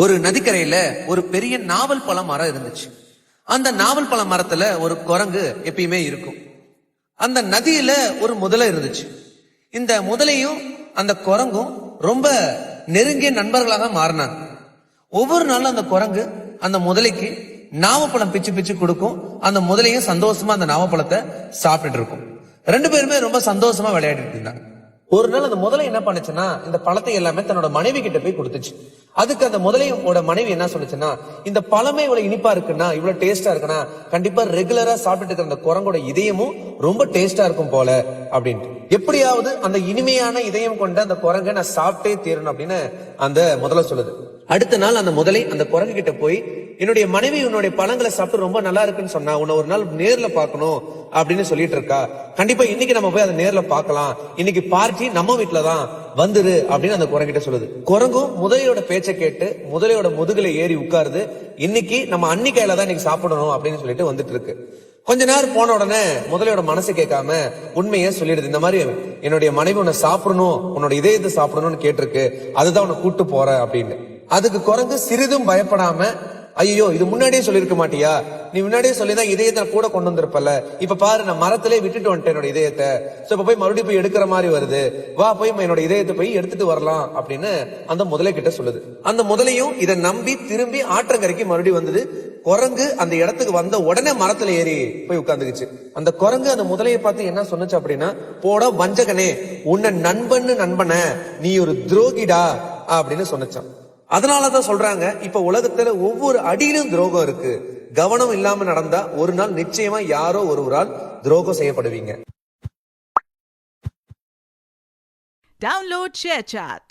ஒரு நதிக்கரையில ஒரு பெரிய நாவல் பழ மரம் இருந்துச்சு. அந்த நாவல் பழ மரத்துல ஒரு குரங்கு எப்பயுமே இருக்கும். அந்த நதியில ஒரு முதலை இருந்துச்சு. இந்த முதலையும் அந்த குரங்கும் ரொம்ப நெருங்கிய நண்பர்களாக மாறினாங்க. ஒவ்வொரு நாளும் அந்த குரங்கு அந்த முதலைக்கு நாவப்பழம் பிச்சு பிச்சு கொடுக்கும். அந்த முதலையும் சந்தோஷமா அந்த நாவப்பழத்தை சாப்பிட்டுட்டு இருக்கும். ரெண்டு பேருமே ரொம்ப சந்தோஷமா விளையாடிட்டு இருந்தாங்க. ஒரு நாள் அந்த முதலை என்ன பண்ணுச்சுன்னா, இந்த பழத்தை எல்லாமே தன்னோட மனைவி கிட்ட போய் கொடுத்துச்சு. அதுக்கு அந்த முதலையோட மனைவி என்ன சொல்லுச்சுன்னா, இந்த பழமே இவ்வளவு இனிப்பா இருக்குன்னா, இவ்வளவு டேஸ்டா இருக்குன்னா, கண்டிப்பா ரெகுலரா சாப்பிட்டுட்டு இருக்கிற அந்த குரங்கோட இதயமும் ரொம்ப டேஸ்டா இருக்கும் போல அப்படின்ட்டு. எப்படியாவது அந்த இனிமையான இதயம் கொண்ட அந்த குரங்கை நான் சாப்பிட்டே தீரணும் அப்படின்னு அந்த முதலை சொல்லுது. அடுத்த நாள் அந்த முதலை அந்த குரங்கு கிட்ட போய், என்னுடைய மனைவி உன்னுடைய பழங்களை சாப்பிட்டு ரொம்ப நல்லா இருக்குன்னு சொன்னா, உன்னை ஒரு நாள் நேர்ல பாக்கணும் அப்படின்னு சொல்லிட்டு இருக்கா. கண்டிப்பா இன்னைக்கு நம்ம போய் அதை நேர்ல பாக்கலாம், இன்னைக்கு பார்ட்டி நம்ம வீட்டுலதான், வந்துரு அப்படின்னு அந்த குரங்கிட்ட சொல்லுது. குரங்கும் முதலையோட பேச்சை கேட்டு முதலையோட முதுகுல ஏறி உட்காருது. இன்னைக்கு நம்ம அன்னி கையில தான் இன்னைக்கு சாப்பிடணும் அப்படின்னு சொல்லிட்டு வந்துட்டு இருக்கு. கொஞ்ச நேரம் போன உடனே முதலையோட மனசு கேட்காம உண்மையே சொல்லிடுது. இந்த மாதிரி என்னுடைய மனைவி உன்னை சாப்பிடணும், உன்னோட இதயத்தை சாப்பிடணும்னு கேட்டிருக்கு, அதுதான் உன்னை கூட்டு போற அப்படின்னு. அதுக்கு குரங்கு சிறிதும் பயப்படாம, ஐயோ இது முன்னாடியே சொல்லிருக்க மாட்டியா, நீ முன்னாடியே சொல்லிதான் இதயத்தை கூட கொண்டு வந்திருப்பல, இப்ப பாரு நான் மரத்திலே விட்டுட்டு வந்துட்டேன் என்னோட இதயத்தை, இப்ப போய் மறுபடியும் போய் எடுக்கிற மாதிரி வருது, வா போய் என்னோட இதயத்தை போய் எடுத்துட்டு வரலாம் அப்படின்னு அந்த முதலை கிட்ட சொல்லுது. அந்த முதலையும் இதை நம்பி திரும்பி ஆற்றங்கரைக்கு மறுபடியும் வந்தது. குரங்கு அந்த இடத்துக்கு வந்த உடனே மரத்துல ஏறி போய் உட்கார்ந்துக்குச்சு. அந்த குரங்கு அந்த முதலையை பார்த்து என்ன சொன்னுச்சு அப்படின்னா, போட வஞ்சகனே, உன்னை நண்பன நீ ஒரு துரோகிடா அப்படின்னு சொன்னச்சான். அதனாலதான் சொல்றாங்க, இப்ப உலகத்துல ஒவ்வொரு அடியிலும் துரோகம் இருக்கு. கவனம் இல்லாம நடந்தா ஒரு நாள் நிச்சயமா யாரோ ஒருவரால் துரோகம் செய்யப்படுவீங்க. Download ShareChat.